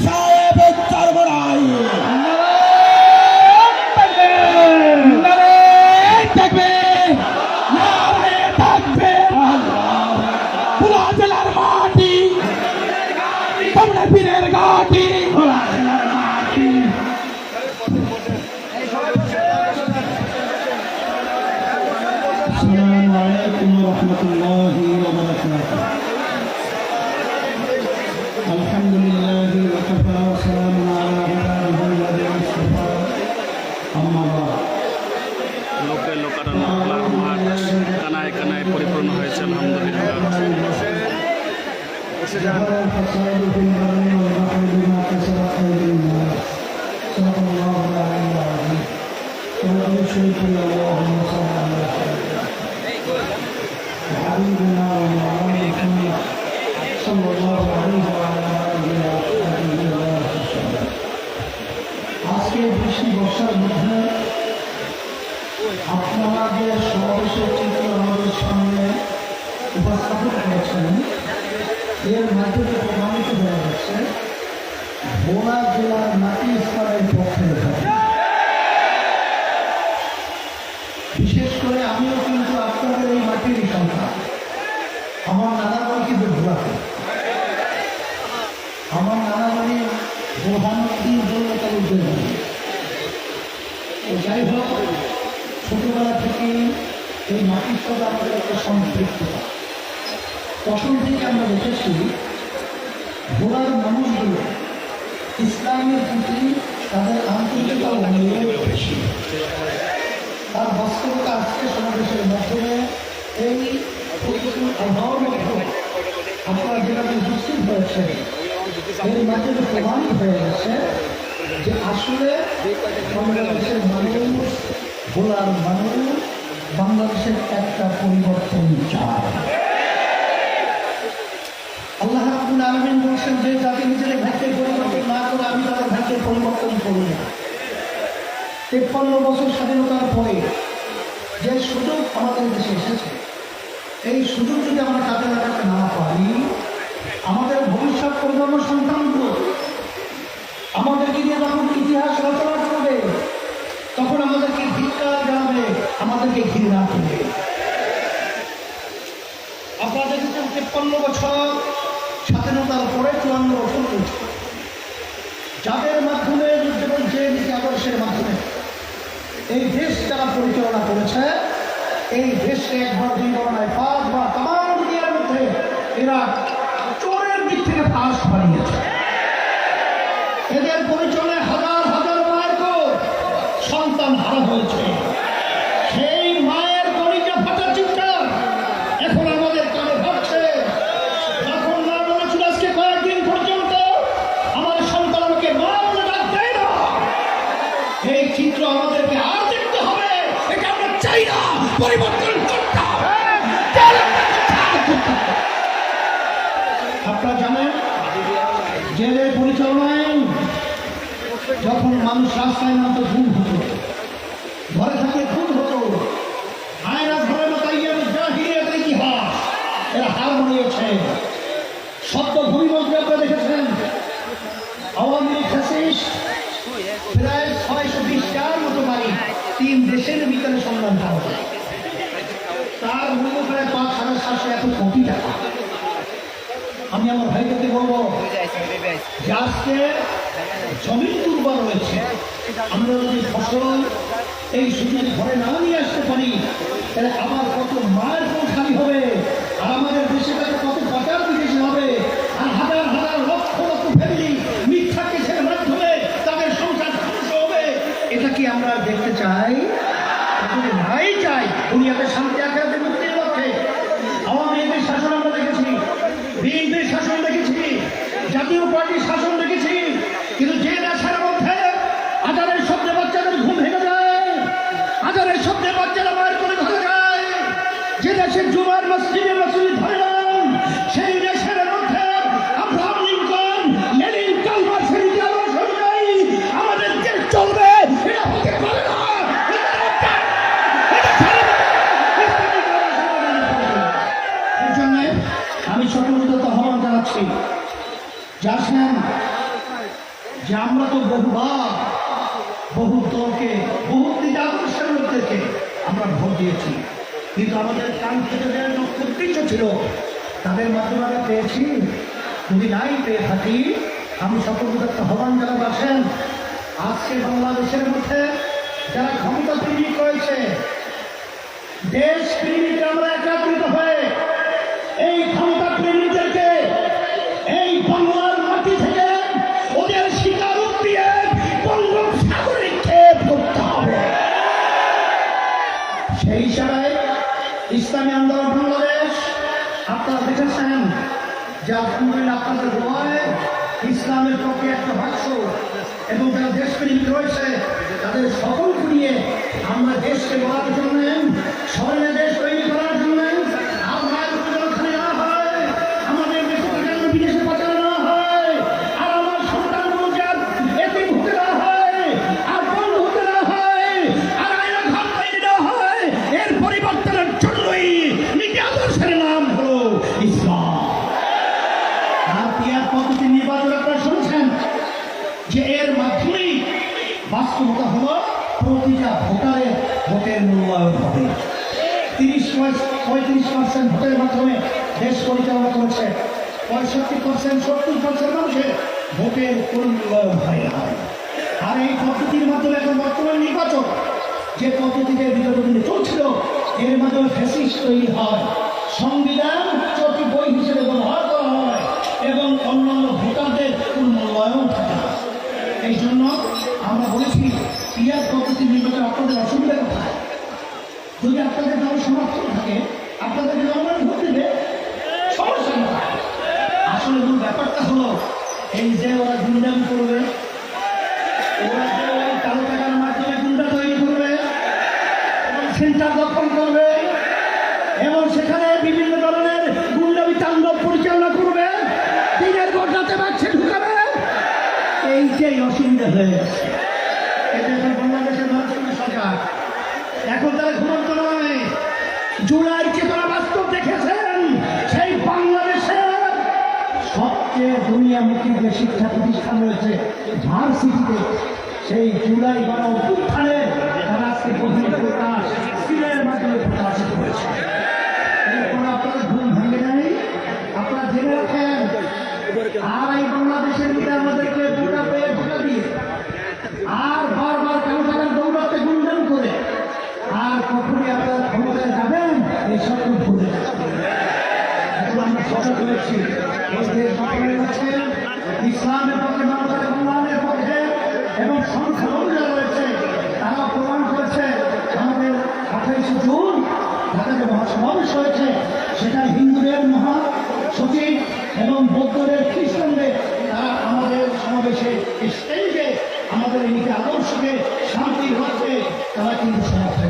সাহেবের চরমরাই থাকবে থাকবে পুরা জেলার মাটি তোমরা পীরের ঘাটি আসসালামু আলাইকুম ওয়া রাহমাতুল্লাহি ওয়া বারাকাতুহু আলহামদুলিল্লাহি ওয়া কাফা ওয়া সালামুন আলা ইবাদিহি মুস্তাফা আম্মা বা'দ লোকে লোকারণ্য খোলার মাঠ কানায় কানায় পরিপূর্ণ হয়েছে আলহামদুলিল্লাহ। আজকে বৃষ্টি বর্ষার মধ্যে আপনারা যে সমাবেশের চিত্র আমাদের সামনে উপস্থাপন করেছেন এর মাধ্যমে প্রমাণিত হয়ে যাচ্ছে ভোলা জেলার মাটি ইসলামের পক্ষে বিশেষ করে আমিও কিন্তু আপনাদের এই মাটির সন্তান। আমার নানা বাড়ি কিন্তু ভোলাতে, আমার নানা বাড়ি প্রধানমন্ত্রীর জন্য তার উদ্যোগ। যাই হোক, ছোটবেলা থেকে এই মাটির সাথে আমাদের একটা সম্পৃক্ততা। তখন থেকে আমরা দেখেছি ভোলার মানুষগুলো ইসলামের প্রতি তাদের আন্তরিকতা অনেক বেশি। তার বাস্তবতা আজকে সমাবেশের মাধ্যমে এই আবহাওয়ার মধ্যে আপনারা যেভাবে উপস্থিত হয়েছে এর মাধ্যমে প্রমাণিত হয়ে গেছে যে আসলে বাংলাদেশের মানুষ, ভোলার মানুষ বাংলাদেশের একটা পরিবর্তন চায়। আল্লাহ রাব্বুল আলামিন বলছেন যে জাতি নিজেদের ভাগ্যের পরিবর্তন না করে আমি তাদের ভাগ্যের পরিবর্তন করি না। 53 বছর স্বাধীনতার পরে যে সুযোগ আমাদের দেশে এসেছে, এই সুযোগ যদি আমরা কাজে লাগাতে না পারি, আমাদের ভবিষ্যৎ প্রজন্ম সন্তানগুলো আমাদেরকে নিয়ে যখন ইতিহাস রচনা করবে তখন আমাদেরকে ধিক্কার জানাবে, আমাদেরকে ঘৃণা করবে। আপনারা দেখেছেন 53 বছর স্বাধীনতার পরে 54 বছর হয়েছে, যাদের মাধ্যমে যেমন যে নীতি আদর্শের মাধ্যমে এই দেশ যারা পরিচালনা করেছে, এই দেশকে একবার দুইবার নয় 5 বার তাম দুনিয়ার মধ্যে এরা চোরের দিক থেকে ফাঁস বানিয়েছে। এদের পরিচালনায় হাজার হাজার মায়ের সন্তান হারা হয়েছে। সেই মায়ের কলিজা ফাটা চিৎকার এখন আমাদের কানে ভাবছে, যখন না বলেছিল আজকে কয়েকদিন পর্যন্ত আমার সন্তান আমাকে মা বলে ডাক দেয় না। এই চিত্র আমাদেরকে আর দেখতে হবে, এটা আমরা চাই না, পরিবর্তন করতে হবে। আপনারা জানেন জেলের পরিচালনায় যখন মানুষ রাস্তায় নামতো খুন হতো, ঘরে থাকে খুন হতো, আয়না ঘরে মাতাইয়ের জাহিলিয়াতের ইতিহাস এরা হার মানিয়েছে। সদ্য ভূমিমন্ত্রী আপনারা দেখেছেন, আওয়ামী লীগ ফ্যাসিস্ট প্রায় 620টার মতো বাড়ি 3 দেশের ভিতরে সন্ধান পাওয়া যায়। তার মূল্য প্রায় 5,700 কোটি টাকা। আমি আমার ভাইকে বলবো যে আজকে জমিন দুর্বল রয়েছে, আমরা যদি ফসল এই সুযোগ ঘরে না নিয়ে আসতে পারি তাহলে আবার কত মায়ের কোন খালি হবে, আর আমাদের দেশে কত বাজার বিদেশি হবে, আর হাজার হাজার লক্ষ লক্ষ ফ্যামিলি মিথ্যা কেসের মাধ্যমে তাদের সংসার ধ্বংস হবে। এটা কি আমরা দেখতে চাই? যদি নাই চাই দুনিয়াতে শান্তি আখেরাতে মুক্তির লক্ষ্যে আওয়ামী লীগের শাসন আমরা দেখেছি, বিএনপির শাসন দেখেছি, জাতীয় পার্টির শাসন দেখেছি, কিন্তু যে দেশের মধ্যে হাজারের শব্দে বাচ্চাদের ঘুম ভেঙে যায়, হাজারের শব্দে বাচ্চারা মায়ের করে ঘরে যায়, যে দেশের জুমার মসজিদে মসজিদ ধরে না, সেই দেশের মধ্যে আব্রাহাম লিঙ্কন, লেনিন, কালমার্ক্স এর ইতিহাস অনুযায়ী আমাদের দেশ চলবে, এটা হতে পারে না। আমি সকলকে আহ্বান জানাচ্ছি, যে আসেন যে আমরা তো বহুবার বহু দলকে বহু আদর্শের মধ্যে আমরা ভোট দিয়েছি, কিন্তু আমাদের কাঙ্ক্ষিত যে উদ্দেশ্য ছিল তাদের মাধ্যমে আমরা পেয়েছি। যদি নাই পেয়ে থাকি, আমি সকল একটা আহ্বান যারা আছেন আজকে বাংলাদেশের মধ্যে যারা ক্ষমতা প্রেমিক রয়েছে, দেশ প্রেমিক, আমরা একাত্রিত হয়ে এই ক্ষমতা প্রেমীদেরকে এই বাংলার মাটি থেকে ওদের শিকার দিয়ে বঙ্গোপসাগরে ক্ষেপ করতে হবে। সেই হিসাবে ইসলামী আন্দোলন বাংলাদেশ, আপনারা দেখেছেন যে আলহামদুলিল্লাহ আপনাদের দোয়ায় ইসলামের পক্ষে একটা বাক্স এবং যারা দেশপ্রেমিক রয়েছে তাদের সকলকে নিয়ে আমরা দেশকে গড়ার জন্য, স্বর্ণে দেশ তৈরি করার জন্য আমাদের দেশকে বিদেশে পাঠানো না হয়, আর আমার সন্তানগুলোকে এতিম হতে না হয়, আর বন্ধ হতে না হয়, আর আয়না ঘর তৈরি না হয়, এর পরিবর্তনের জন্যই নীতি আদর্শের নাম হলো ইসলাম। আর পিয়ার পদ্ধতি নির্বাচন আপনারা শুনছেন যে এর মাধ্যমেই বাস্তবতা হলো প্রতিটা ভোটারের ভোটের মূল্যায়ন হবে। 35% ভোটের মাধ্যমে দেশ পরিচালনা করেছে, 65%, 70% মানুষের ভোটের কোন মূল্যায়ন হয় না। আর এই পদ্ধতির মাধ্যমে এখন বর্তমান নির্বাচন যে পদ্ধতিতে বিগত দিনে চলছিল, এর মাধ্যমে ফ্যাসিস্ট তৈরি হয়, সংবিধান চটি বই হিসেবে ব্যবহার করা হয় এবং অন্যান্য ভোটারদের কোন মূল্যায়ন থাকে না। এই জন্য আমরা বলেছি পিয়ার পদ্ধতি নির্বাচন আপনাদের অসুবিধা কোথায়? যদি আপনাদের দল সমর্থন থাকে, আপনাদের জনগণ ভোট দেবে, সমস্যা নয়। আসলে মূল ব্যাপারটা হলো এই যে ওরা গুন্ডামি করবে, ওরা যে ওই কালো টাকার মাধ্যমে গুন্ডা তৈরি করবে এবং সেন্টার দখল করবে এবং সেখানে বিভিন্ন ধরনের গুন্ডামি তাণ্ডব পরিচালনা করবে, দিনের পর রাতে বাচ্চা ঢুকাবে, এই যে অসুবিধা হয়ে গেছে। এটা এখন বাংলাদেশের মানুষের সরকার, এখন তারা ঘুমন্ত নয়। জুলাই চেতনা বাস্তব দেখেছেন, সেই বাংলাদেশের সবচেয়ে দুনিয়ামুখী যে শিক্ষা প্রতিষ্ঠান রয়েছে ভার্সিটিতে, সেই জুলাই গণ অভ্যুত্থানে তারা আজকে প্রথম প্রকাশ সিলের মাধ্যমে প্রকাশিত হয়েছে। এরপর আপনারা ঘুম ভেঙে নেই, আপনারা জেনে রাখেন। আর এই বাংলাদেশের মধ্যে আমাদেরকে ভোটা পেয়ে ভোটা দিয়ে আর বারবার কালো টাকার দৌড়াতে গুঞ্জন করে আর কখনই আপনারা ক্ষমতায় যাবেন এই সকল ভুলে এখন আমরা সজাগ হয়েছি। এই দেশ গঠনের পক্ষে, ইসলামের পক্ষে, মানবতার কল্যাণের পক্ষে এবং সংখ্যালঘুরা রয়েছে, তারা প্রমাণ করেছে। আমাদের 28 জুন ঢাকাতে মহাসমাবেশ হয়েছে, সেটা হিন্দুদের মহা সচিব এবং বৌদ্ধদের, খ্রিস্টানদের তারা আমাদের সমাবেশে স্টেজে আমাদের এই আদর্শকে শান্তির পক্ষে তারা কিন্তু সমর্থন